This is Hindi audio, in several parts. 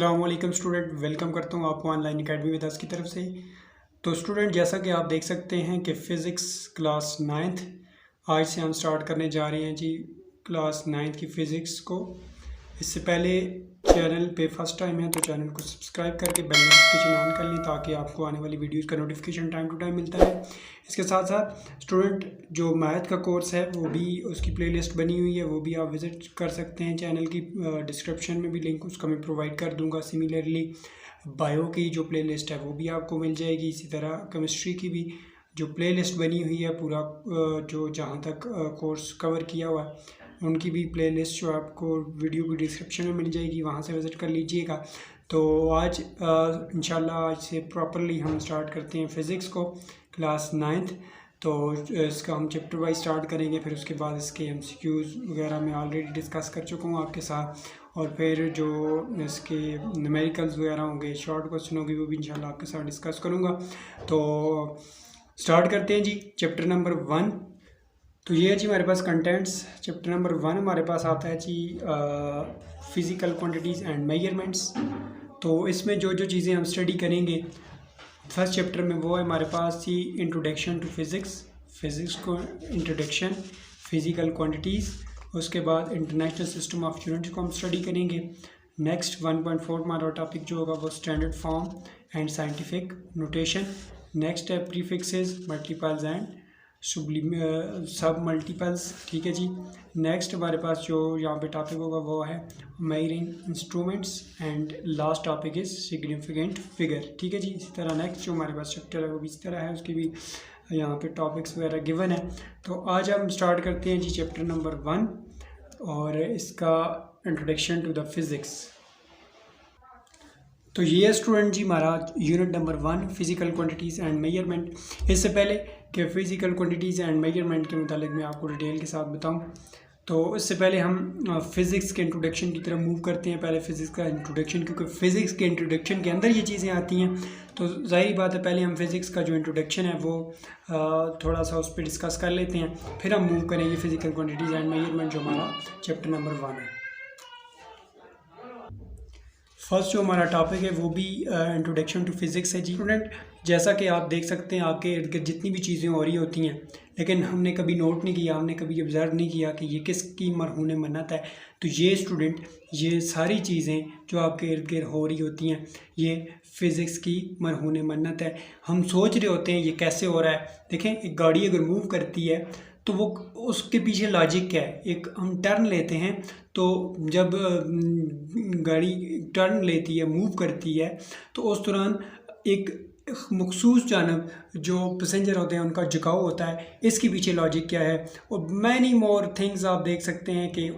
अस्सलामुअलैकुम स्टूडेंट, वेलकम करता हूँ आपको ऑनलाइन अकेडमी विद अस की तरफ से। तो स्टूडेंट, जैसा कि आप देख सकते हैं कि फ़िज़िक्स क्लास 9th आज से हम स्टार्ट करने जा रहे हैं जी क्लास 9th की फ़िज़िक्स को। इससे पहले चैनल पे फर्स्ट टाइम है तो चैनल को सब्सक्राइब करके बेल नोटिफिकेशन ऑन कर लें ताकि आपको आने वाली वीडियोस का नोटिफिकेशन टाइम टू टाइम मिलता है। इसके साथ साथ स्टूडेंट जो मैथ का कोर्स है वो भी उसकी प्लेलिस्ट बनी हुई है, वो भी आप विज़िट कर सकते हैं। चैनल की डिस्क्रिप्शन में भी लिंक उसका मैं प्रोवाइड कर दूंगा। सिमिलरली बायो की जो प्लेलिस्ट है वो भी आपको मिल जाएगी। इसी तरह केमिस्ट्री की भी जो प्लेलिस्ट बनी हुई है पूरा जो जहाँ तक कोर्स कवर किया हुआ है उनकी भी प्लेलिस्ट जो आपको वीडियो की डिस्क्रिप्शन में मिल जाएगी, वहाँ से विज़िट कर लीजिएगा। तो आज इंशाल्लाह आज से प्रॉपरली हम स्टार्ट करते हैं फ़िज़िक्स को क्लास 9th। तो इसका हम चैप्टर वाइज स्टार्ट करेंगे, फिर उसके बाद इसके MCQs वगैरह मैं ऑलरेडी डिस्कस कर चुका हूँ आपके साथ, और फिर जो इसके न्यूमेरिकल्स वगैरह होंगे, शॉर्ट क्वेश्चन होंगे, वो भी इंशाल्लाह आपके साथ डिस्कस करूँगा। तो स्टार्ट करते हैं जी चैप्टर नंबर 1। तो ये है जी हमारे पास कंटेंट्स। चैप्टर नंबर 1 हमारे पास आता है जी फिज़िकल क्वांटिटीज़ एंड मेजरमेंट्स। तो इसमें जो जो चीज़ें हम स्टडी करेंगे फर्स्ट चैप्टर में वो है हमारे पास जी इंट्रोडक्शन टू फ़िज़िक्स को इंट्रोडक्शन, फिज़िकल क्वांटिटीज़। उसके बाद इंटरनेशनल सिस्टम ऑफ यूनिट्स को हम स्टडी करेंगे। नेक्स्ट 1.4 हमारा टॉपिक जो होगा वो standard form and scientific notation. Next है प्रीफिक्सेस, मल्टीपल्स एंड सब मल्टीपल्स। ठीक है जी। नेक्स्ट हमारे पास जो यहाँ पे टॉपिक होगा वो है measuring instruments and last topic is significant figure. ठीक है जी। इसी तरह नेक्स्ट जो हमारे पास चैप्टर है वो भी इसी तरह है, उसकी भी यहाँ पे टॉपिक्स वगैरह गिवन है। तो आज हम स्टार्ट करते हैं जी चैप्टर नंबर 1 और इसका इंट्रोडक्शन टू द फिज़िक्स। तो ये है स्टूडेंट जी हमारा unit number 1 physical quantities and measurement. इससे पहले कि फ़िज़िकल क्वांटिटीज़ एंड मेजरमेंट के मुतालिक मैं आपको डिटेल के साथ बताऊं, तो इससे पहले हम फ़िज़िक्स के इंट्रोडक्शन की तरफ मूव करते हैं। पहले फ़िज़िक्स का इंट्रोडक्शन, क्योंकि फ़िज़िक्स के इंट्रोडक्शन के अंदर ये चीज़ें आती हैं, तो ज़ाहिर बात है पहले हम फ़िज़िक्स का जो इंट्रोडक्शन है वो थोड़ा सा उस पर डिस्कस कर लेते हैं, फिर हम मूव करेंगे फ़िज़िकल क्वांटिटीज़ एंड मेजरमेंट जो हमारा चैप्टर नंबर 1 है। फर्स्ट जो हमारा टॉपिक है वो भी इंट्रोडक्शन टू फिज़िक्स है जी। स्टूडेंट, जैसा कि आप देख सकते हैं आपके इर्द गिर्द जितनी भी चीज़ें हो रही होती हैं, लेकिन हमने कभी नोट नहीं किया, हमने कभी ऑब्ज़र्व नहीं किया कि ये किसकी मरहून मन्नत है। तो ये स्टूडेंट, ये सारी चीज़ें जो आपके इर्द गिर्द हो रही होती हैं ये फ़िज़िक्स की मरहून मन्नत है। हम सोच रहे होते हैं ये कैसे हो रहा है। देखें, एक गाड़ी अगर मूव करती है तो वो उसके पीछे लॉजिक क्या है। एक हम टर्न लेते हैं, तो जब गाड़ी टर्न लेती है, मूव करती है, तो उस दौरान एक मखसूस जानब जो पैसेंजर होते हैं उनका झुकाव होता है। इसके पीछे लॉजिक क्या है, और मैनी मोर थिंग्स आप देख सकते हैं कि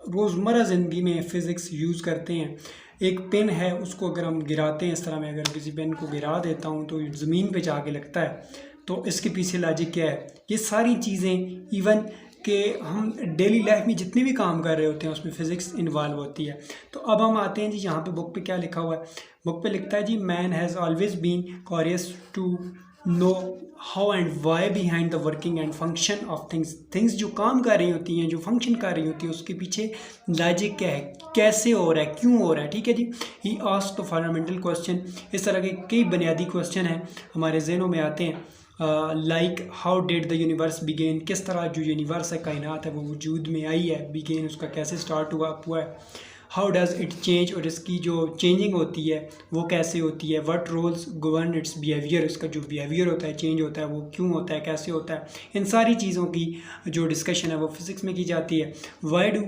रोज़मर्रा ज़िंदगी में फ़िज़िक्स यूज़ करते हैं। एक पेन है, उसको अगर हम गिराते हैं इस तरह, मैं अगर किसी पेन को गिरा देता हूँ तो ज़मीन पे जाके लगता है, तो इसके पीछे लॉजिक क्या है। ये सारी चीज़ें इवन कि हम डेली लाइफ में जितने भी काम कर रहे होते हैं उसमें फ़िज़िक्स इन्वॉल्व होती है। तो अब हम आते हैं जी यहाँ पे बुक पे क्या लिखा हुआ है। बुक पे लिखता है जी man has always been curious to know how and why behind the working and function of things जो काम कर रही होती हैं, जो फंक्शन कर रही होती है, उसके पीछे लॉजिक क्या है, कैसे हो रहा है, क्यों हो रहा है। ठीक है जी। He asked the fundamental question. इस तरह के कई बुनियादी क्वेश्चन हैं हमारे जहनों में आते हैं, like how did the universe begin, किस तरह जो यूनिवर्स है, कायनात है, वो वजूद में आई है। बिगेन उसका कैसे स्टार्ट हुआ है। हाउ डज़ इट चेंज, और इसकी जो चेंजिंग होती है वो कैसे होती है। What rules govern its behaviour, इसका जो बिहेवियर होता है, चेंज होता है, वो क्यों होता है, कैसे होता है। इन सारी चीज़ों की जो डिस्कशन है वो फिज़िक्स में की जाती है। Why do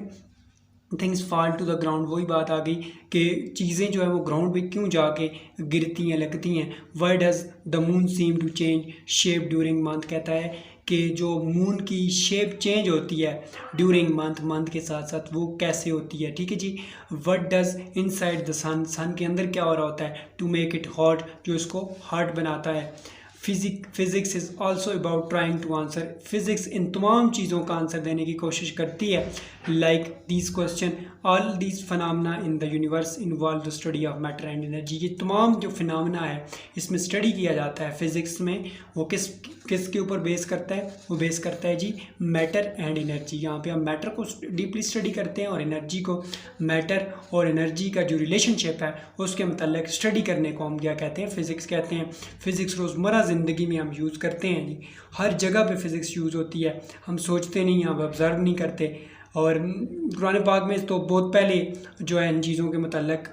things fall to the ground, वही बात आ गई कि चीज़ें जो है वो ग्राउंड पे क्यों जाके गिरती हैं, लगती हैं। Why does the moon seem to change shape during month, कहता है कि जो मून की शेप चेंज होती है ड्यूरिंग मंथ के साथ साथ वो कैसे होती है। ठीक है जी। व्हाट डज़ इनसाइड द सन के अंदर क्या हो रहा होता है टू मेक इट हॉट, जो इसको हॉट बनाता है। Physics is also about trying to answer, physics इन तमाम चीज़ों का आंसर देने की कोशिश करती है। Like these question, all these phenomena in the universe involve the study of matter and energy. ये तमाम जो फिनोमेना है इसमें स्टडी किया जाता है फ़िज़िक्स में, वो किस किसके ऊपर बेस करता है? वो बेस करता है जी मैटर एंड एनर्जी। यहाँ पे हम मैटर को डीपली स्टडी करते हैं और एनर्जी को। मैटर और एनर्जी का जो रिलेशनशिप है उसके मतलब स्टडी करने को हम क्या कहते हैं? फिज़िक्स कहते हैं। फिज़िक्स रोज़मर्रा ज़िंदगी में हम यूज़ करते हैं जी, हर जगह पे फिज़िक्स यूज़ होती है। हम सोचते नहीं, हम ऑब्ज़र्व नहीं करते। और कुरान पाक में तो बहुत पहले जो है इन चीज़ों के मतलब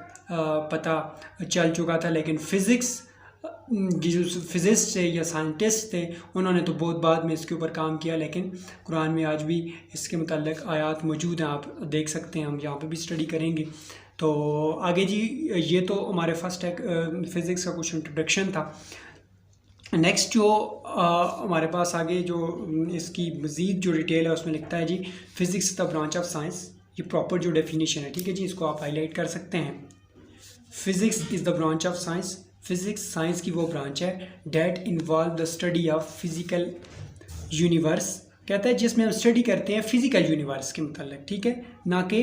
पता चल चुका था, लेकिन फ़िज़िक्स जो फिज़िस्ट थे या साइंटिस्ट थे उन्होंने तो बहुत बाद में इसके ऊपर काम किया, लेकिन कुरान में आज भी इसके मुताल्लिक़ आयात मौजूद हैं, आप देख सकते हैं। हम यहाँ पे भी स्टडी करेंगे। तो आगे जी, ये तो हमारे फर्स्ट फिज़िक्स का कुछ इंट्रोडक्शन था। नेक्स्ट जो हमारे पास आगे जो इसकी मज़ीद जो डिटेल है उसमें लिखता है जी physics the branch of science. ये प्रॉपर जो डेफिनेशन है, ठीक है जी, इसको आप हाईलाइट कर सकते हैं। Physics is the branch of science. Physics science की वो ब्रांच है that involve the study of physical universe. कहता है जिसमें हम स्टडी करते हैं फिज़िकल यूनिवर्स के मतलब, ठीक है, ना कि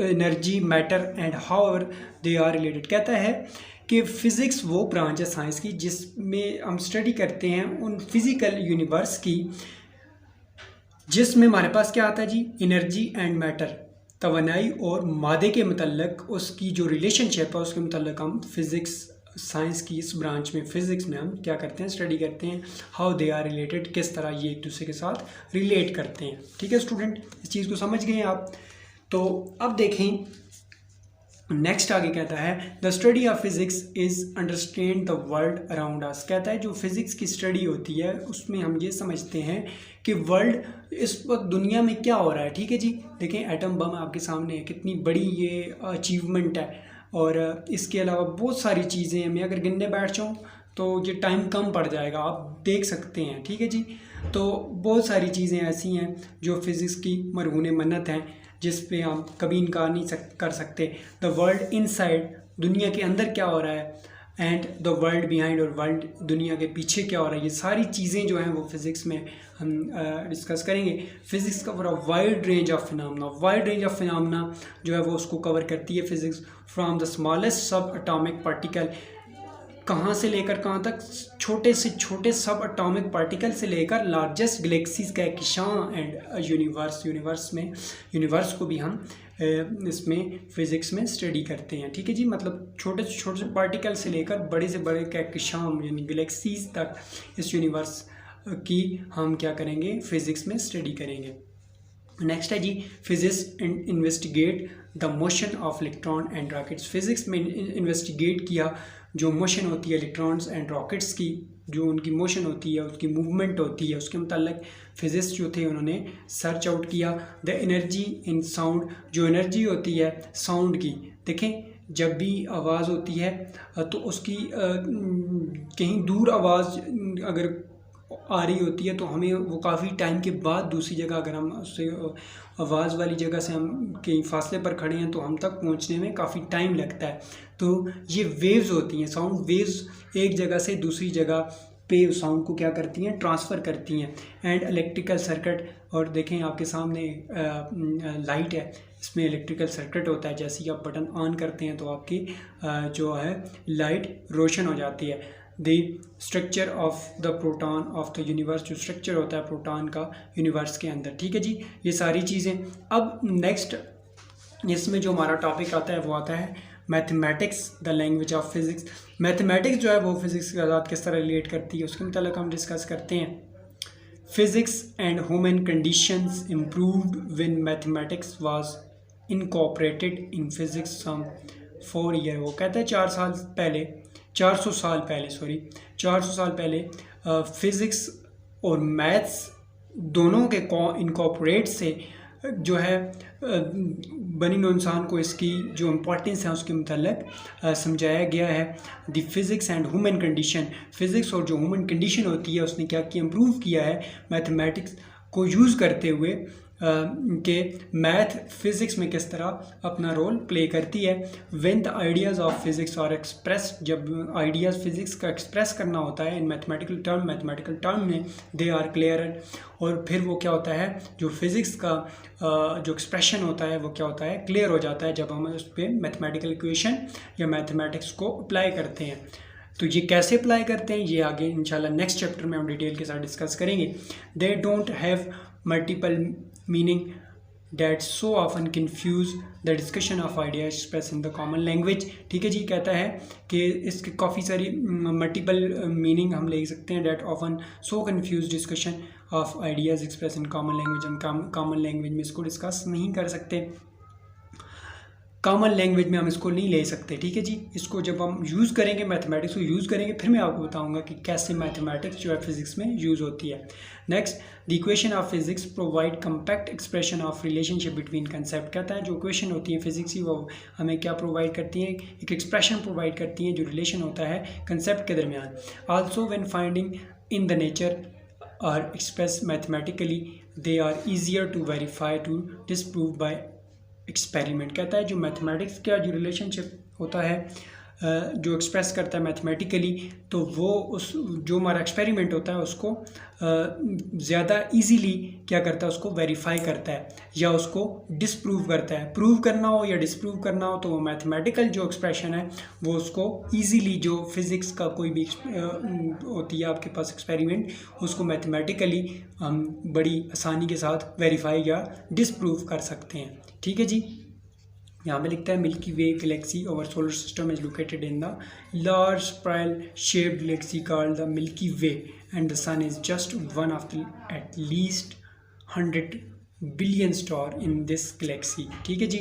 energy, matter and however they are related. कहता है कि फ़िज़िक्स वो ब्रांच है साइंस की जिसमें हम स्टडी करते हैं उन फिज़िकल यूनिवर्स की, जिसमें हमारे पास क्या आता है जी एनर्जी एंड मैटर, तवानाई और मादे के मतलब उसकी जो रिलेशनशिप है उसके मतलब हम फिज़िक्स साइंस की इस ब्रांच में फ़िज़िक्स में हम क्या करते हैं? स्टडी करते हैं हाउ दे आर रिलेटेड, किस तरह ये एक दूसरे के साथ रिलेट करते हैं। ठीक है स्टूडेंट, इस चीज़ को समझ गए आप। तो अब देखें नेक्स्ट आगे कहता है the study of physics is understand the world around us. कहता है जो फिज़िक्स की स्टडी होती है उसमें हम ये समझते हैं कि वर्ल्ड इस वक्त दुनिया में क्या हो रहा है। ठीक है जी, देखें एटम बम आपके सामने है, कितनी बड़ी ये अचीवमेंट है। और इसके अलावा बहुत सारी चीज़ें, मैं अगर गिनने बैठ जाऊँ तो ये टाइम कम पड़ जाएगा, आप देख सकते हैं। ठीक है जी, तो बहुत सारी चीज़ें ऐसी हैं जो फिज़िक्स की मरहून मन्नत हैं, जिस पे हम कभी इनकार नहीं कर सकते। द वर्ल्ड इनसाइड, दुनिया के अंदर क्या हो रहा है, एंड द वर्ल्ड बिहाइंड, और वर्ल्ड दुनिया के पीछे क्या हो रहा है, ये सारी चीज़ें जो हैं वो फिज़िक्स में हम डिस्कस करेंगे। फिज़िक्स का पूरा वाइड रेंज ऑफ फिनोमेना जो है वो उसको कवर करती है फिज़िक्स। फ्रॉम द स्मॉलेस्ट सब एटॉमिक पार्टिकल, कहाँ से लेकर कहाँ तक, छोटे से छोटे सब एटॉमिक पार्टिकल से लेकर लार्जेस्ट गैलेक्सीज का किशान एंड यूनिवर्स को भी हम इसमें फिज़िक्स में स्टडी करते हैं। ठीक है जी, मतलब छोटे से छोटे पार्टिकल से लेकर बड़े से बड़े कहकशान यानी गैलेक्सीज तक इस यूनिवर्स की हम क्या करेंगे? फिज़िक्स में स्टडी करेंगे। नेक्स्ट है जी physics investigate the motion of electron and rockets. Physics में इन्वेस्टिगेट किया जो मोशन होती है इलेक्ट्रॉन्स एंड रॉकेट्स की, जो उनकी मोशन होती है, उसकी मूवमेंट होती है, उसके मुताल्लिक फिज़िस्ट जो थे उन्होंने सर्च आउट किया। द एनर्जी इन साउंड, जो एनर्जी होती है साउंड की, देखें जब भी आवाज़ होती है तो उसकी कहीं दूर आवाज़ अगर आ रही होती है तो हमें वो काफ़ी टाइम के बाद दूसरी जगह, अगर हम उससे आवाज़ वाली जगह से हम कहीं फासले पर खड़े हैं तो हम तक पहुंचने में काफ़ी टाइम लगता है। तो ये वेव्स होती हैं, साउंड वेव्स एक जगह से दूसरी जगह पे साउंड को क्या करती हैं? ट्रांसफ़र करती हैं। एंड इलेक्ट्रिकल सर्किट, और देखें आपके सामने लाइट है, इसमें इलेक्ट्रिकल सर्किट होता है, जैसे ही आप बटन ऑन करते हैं तो आपकी जो है लाइट रोशन हो जाती है। The structure of the proton of the universe, जो स्ट्रक्चर होता है प्रोटॉन का यूनिवर्स के अंदर। ठीक है जी, ये सारी चीज़ें। अब नेक्स्ट इसमें जो हमारा टॉपिक आता है वो आता है mathematics the language of physics. Mathematics जो है वो फिज़िक्स के साथ किस तरह रिलेट करती है उसके मतलब हम डिस्कस करते हैं। Physics and human conditions improved when mathematics was incorporated in physics some 4 year. वो कहता है 400 साल पहले फिज़िक्स और मैथ्स दोनों के इनकॉर्पोरेट से जो है बनी नौ इंसान को इसकी जो इम्पोर्टेंस है उसके मतलब समझाया गया है। The physics and human condition, physics और जो ह्यूमन कंडीशन होती है उसने क्या किया? इम्प्रूव किया है मैथमेटिक्स को यूज़ करते हुए कि मैथ फिज़िक्स में किस तरह अपना रोल प्ले करती है। When the ideas of physics are express, जब आइडियाज़ फिज़िक्स का एक्सप्रेस करना होता है इन मैथमेटिकल टर्म में, दे आर क्लियर। और फिर वो क्या होता है, जो फिज़िक्स का जो एक्सप्रेशन होता है वो क्या होता है? क्लियर हो जाता है जब हम उस पर मैथमेटिकल इक्वेशन या मैथमेटिक्स को अप्लाई करते हैं। तो ये कैसे अप्लाई करते हैं ये आगे इंशाल्लाह नेक्स्ट चैप्टर में हम डिटेल के साथ डिस्कस करेंगे। They don't have multiple meaning that so often confuse the discussion of ideas expressed in the common language। ठीक है जी, कहता है कि इसके काफ़ी सारी मल्टीपल मीनिंग हम ले सकते हैं। that often so confuse discussion of ideas expressed in common language। हम कॉमन लैंग्वेज में इसको डिस्कस नहीं कर सकते, कॉमन लैंग्वेज में हम इसको नहीं ले सकते। ठीक है जी, इसको जब हम यूज़ करेंगे, मैथमेटिक्स को यूज़ करेंगे, फिर मैं आपको बताऊंगा कि कैसे मैथमेटिक्स जो है फिजिक्स में यूज़ होती है। Next, the equation of physics provide compact expression of relationship between concept. कहता है जो इक्वेशन होती है फिजिक्स की वो हमें क्या प्रोवाइड करती हैं, एक एक्सप्रेशन प्रोवाइड करती हैं जो रिलेशन होता है कंसेप्ट के दरमियान। Also when finding in the nature are express mathematically they are easier to verify to disprove by experiment. कहता है जो मैथमेटिक्स का जो रिलेशनशिप होता है जो एक्सप्रेस करता है मैथमेटिकली, तो वो उस जो हमारा एक्सपेरिमेंट होता है उसको ज़्यादा इजीली क्या करता है, उसको वेरीफाई करता है या उसको डिसप्रूव करता है। प्रूव करना हो या डिसप्रूव करना हो तो वो मैथमेटिकल जो एक्सप्रेशन है वो उसको इजीली, जो फिज़िक्स का कोई भी होती है आपके पास एक्सपेरिमेंट, उसको मैथमेटिकली हम बड़ी आसानी के साथ वेरीफाई या डिसप्रूव कर सकते हैं। ठीक है जी, यहाँ पे लिखता है milky way galaxy over solar system is located in the large spiral shaped galaxy called the Milky Way and the sun is just one of the at least 100 billion star in this galaxy. ठीक है जी,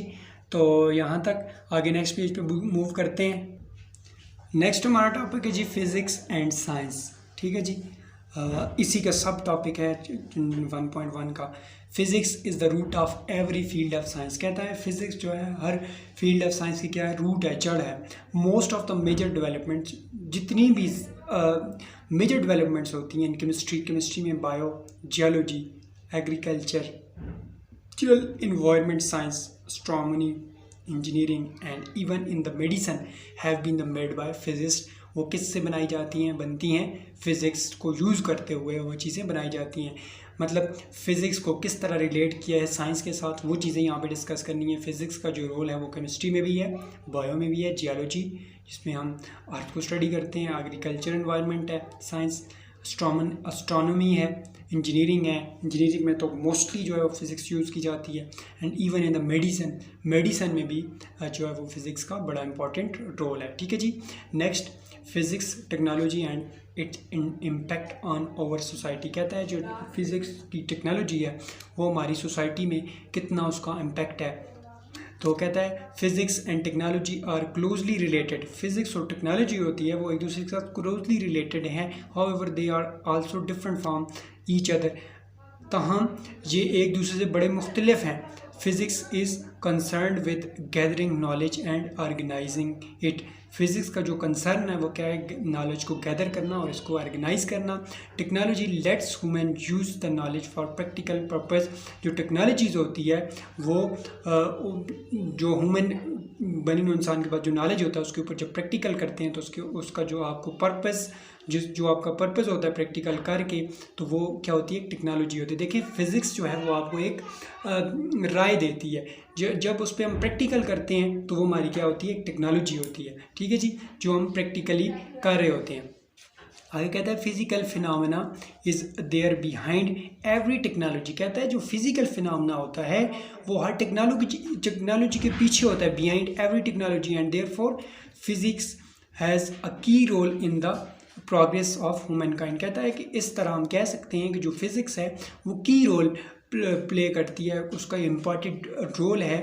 तो यहाँ तक। आगे नेक्स्ट पेज पे मूव करते हैं। नेक्स्ट हमारा टॉपिक है जी फिज़िक्स एंड साइंस। ठीक है जी, इसी का सब टॉपिक है 1.1 का। Physics is the root of every field of science. कहता है फिज़िक्स जो है हर फील्ड ऑफ साइंस की क्या है, रूट है, जड़ है। Most of the major developments, जितनी भी मेजर डेवलपमेंट्स होती हैं इन केमिस्ट्री में bio, geology, agriculture, environment science, astronomy, engineering and even in the medicine have been the made by physics. वो किससे बनाई जाती हैं, बनती हैं फिज़िक्स को यूज़ करते हुए वो चीज़ें बनाई जाती हैं। मतलब फ़िज़िक्स को किस तरह रिलेट किया है साइंस के साथ, वो चीज़ें यहाँ पे डिस्कस करनी है। फ़िज़िक्स का जो रोल है वो केमिस्ट्री में भी है, बायो में भी है, जियोलॉजी जिसमें हम अर्थ को स्टडी करते हैं, एग्रीकल्चर एनवायरनमेंट है साइंस, एस्ट्रोनॉमी है, इंजीनियरिंग है, इंजीनियरिंग में तो मोस्टली जो है वो फिज़िक्स यूज़ की जाती है। And even in the medicine में भी जो है वो फिज़िक्स का बड़ा इंपॉर्टेंट रोल है। ठीक है जी, next physics technology and its impact on our society. कहता है जो फिज़िक्स की टेक्नोलॉजी है वो हमारी सोसाइटी में कितना उसका इम्पैक्ट है। तो कहता है physics and technology are closely related. Physics और टेक्नोलॉजी होती है वो एक दूसरे के साथ क्लोजली रिलेटेड हैं। However they are also different from each other. ताहम ये एक दूसरे से बड़े मुख्तलिफ हैं। Physics is concerned with gathering knowledge and organising it. Physics का जो कंसर्न है वो क्या है, नॉलेज को गैदर करना और इसको ऑर्गेनाइज करना। Technology let's human use the knowledge for practical purpose. जो टेक्नोलॉजीज़ होती है वो जो ह्यूमन बनी हुए इंसान के पास जो नॉलेज होता है उसके ऊपर जब प्रैक्टिकल करते हैं तो उसका जो आपको पर्पस, जो आपका पर्पस होता है प्रैक्टिकल करके, तो वो क्या होती है, एक टेक्नोलॉजी होती है। देखिए फिज़िक्स जो है वो आपको एक राय देती है, जब उस पर हम प्रैक्टिकल करते हैं तो वो हमारी क्या होती है, एक टेक्नोलॉजी होती है। ठीक है जी, जो हम प्रैक्टिकली कर रहे होते हैं। आगे कहता है physical phenomena is there behind every technology. कहता है जो फिजिकल फिनोमेना होता है वो हर टेक्नोलॉजी के पीछे होता है, behind every technology, and therefore physics has a key role in the progress of humankind. कहता है कि इस तरह हम कह सकते हैं कि जो फिज़िक्स है वो की रोल प्ले करती है, उसका इम्पॉर्टेंट रोल है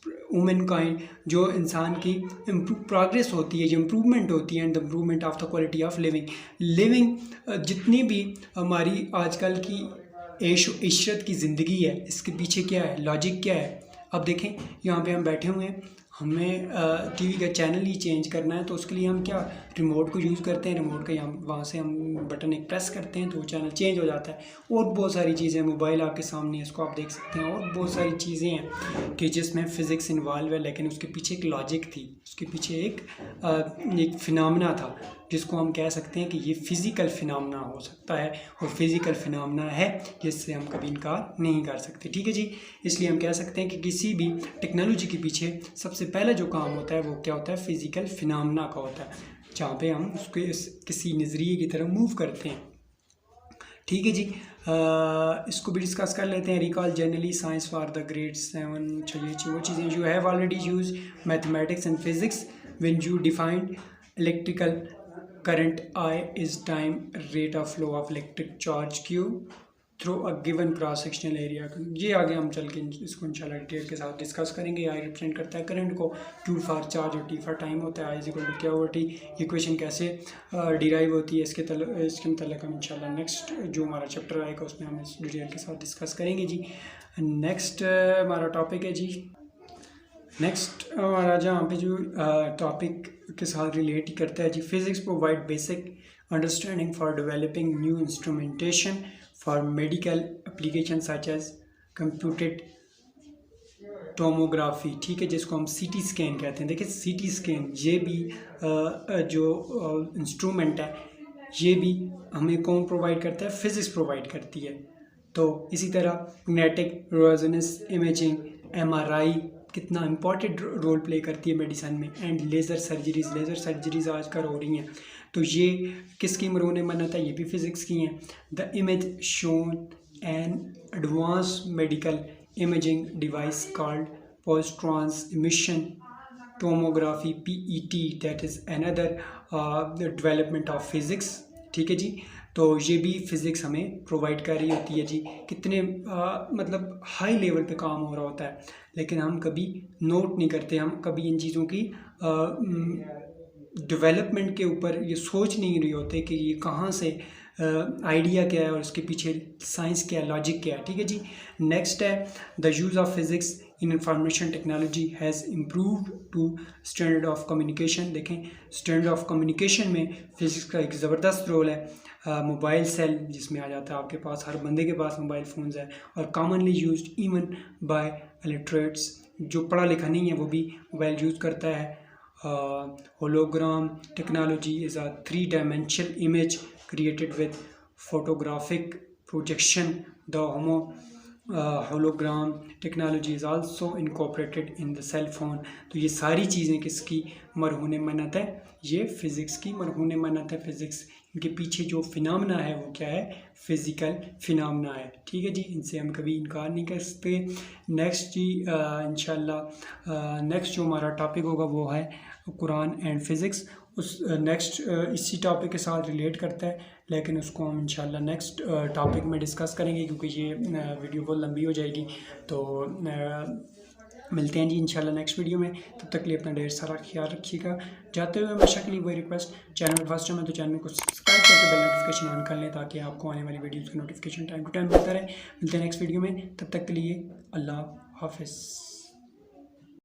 ह्यूमन काइंड, जो इंसान की प्रोग्रेस होती है, जो इम्प्रूवमेंट होती है, and the improvement of the quality of living. जितनी भी हमारी आजकल की ऐश इशरत की ज़िंदगी है, इसके पीछे क्या है, लॉजिक क्या है। अब देखें यहाँ पे हम बैठे हुए हैं, हमें टीवी का चैनल ही चेंज करना है, तो उसके लिए हम क्या रिमोट को यूज़ करते हैं। रिमोट का वहाँ से हम बटन एक प्रेस करते हैं तो वो चैनल चेंज हो जाता है। और बहुत सारी चीज़ें, मोबाइल आपके सामने है, इसको आप देख सकते हैं, और बहुत सारी चीज़ें हैं कि जिसमें फ़िज़िक्स इन्वॉल्व है, लेकिन उसके पीछे एक लॉजिक थी, उसके पीछे एक फिनोमेना था जिसको हम कह सकते हैं कि ये फ़िज़िकल फिनोमेना हो सकता है, और फिज़िकल फिनोमेना है जिससे हम कभी इनकार नहीं कर सकते। ठीक है जी, इसलिए हम कह सकते हैं कि किसी भी टेक्नोलॉजी के पीछे सबसे पहला जो काम होता है वो क्या होता है, फ़िज़िकल फिनोमेना का होता है। जहाँ पे हम उसके किसी नज़रिए की तरफ मूव करते हैं। ठीक है जी, इसको भी डिस्कस कर लेते हैं। Recall generally science for the grade 7, चाहिए वो चीज़ें जो have already use mathematics and physics when you defined electrical current I is time rate of flow of electric charge Q through a given cross sectional area. ये आगे हम चल के इसको इंशाल्लाह डिटेल के साथ डिस्कस करेंगे। आई रिप्रेजेंट करता है करंट को, Q फॉर चार्ज और T फॉर टाइम होता है। आई इज इक्वल टू क्या होगा T। ये क्वेश्चन कैसे डिराइव होती है इसके मतलब हम इंशाल्लाह नेक्स्ट जो हमारा चैप्टर आएगा उसमें हम इस डिटेल के साथ डिस्कस करेंगे जी। नेक्स्ट हमारा टॉपिक है जी, नेक्स्ट हमारा जहाँ पे जो टॉपिक के साथ रिलेट करता है जी, physics provide basic understanding for developing new instrumentation for medical application such as computed tomography. ठीक है, जिसको हम सीटी स्कैन कहते हैं। देखिए सीटी स्कैन ये भी जो इंस्ट्रूमेंट है ये भी हमें कौन प्रोवाइड करता है, फिजिक्स प्रोवाइड करती है। तो इसी तरह मैग्नेटिक रेजोनेंस इमेजिंग, MRI कितना इम्पॉर्टेंट रोल प्ले करती है मेडिसिन में, एंड लेज़र सर्जरीज आजकल हो रही हैं। तो ये किसकी मरहून मन्नत है, ये भी फिज़िक्स की हैं। The image shown an advance medical imaging device called positron emission tomography PET, that is another development of physics. ठीक है जी, तो ये भी फिज़िक्स हमें प्रोवाइड कर रही होती है जी। कितने मतलब हाई लेवल पे काम हो रहा होता है, लेकिन हम कभी नोट नहीं करते, हम कभी इन चीज़ों की डेवलपमेंट के ऊपर ये सोच नहीं रही होते कि ये कहाँ से आइडिया क्या है और उसके पीछे साइंस क्या है, लॉजिक क्या है। ठीक है जी, नेक्स्ट है the use of physics in information technology has improved to standard of communication. देखें स्टैंडर्ड ऑफ कम्युनिकेशन में फ़िज़िक्स का एक ज़बरदस्त रोल है। मोबाइल सेल जिसमें आ जाता है आपके पास, हर बंदे के पास मोबाइल फ़ोन्स है और commonly used even bye illiterates, जो पढ़ा लिखा नहीं है वो भी मोबाइल यूज़ करता है। Hologram technology is a 3 dimensional image created with photographic projection. The hologram technology is also incorporated in the cell phone. तो ये सारी चीज़ें किसकी मरहून मन्नत है, ये फिज़िक्स की मरहून मन्नत है। फिज़िक्स इनके पीछे जो फिनोमेना है वो क्या है, फिज़िकल फिनोमेना है। ठीक है जी, इनसे हम कभी इनकार नहीं कर सकते। नेक्स्ट जी इंशाल्लाह नेक्स्ट जो हमारा टॉपिक होगा वो है कुरान एंड फिज़िक्स। उस नेक्स्ट इसी टॉपिक के साथ रिलेट करता है, लेकिन उसको हम इंशाल्लाह नेक्स्ट टॉपिक में डिस्कस करेंगे क्योंकि ये वीडियो बहुत लंबी हो जाएगी। तो मिलते हैं जी इंशाल्लाह नेक्स्ट वीडियो में। तब तक के लिए अपना ढेर सारा ख्याल रखिएगा। जाते हुए हमेशा के लिए वही रिक्वेस्ट, चैनल फर्स्ट टाइम है तो चैनल को सब्सक्राइब करके बेल नोटिफिकेशन ऑन कर लें ताकि आपको आने वाली वीडियोज़ का नोटिफिकेशन टाइम टू टाइम मिलता रहे। मिलते हैं नेक्स्ट वीडियो में, तब तक के लिए अल्लाह हाफिज़।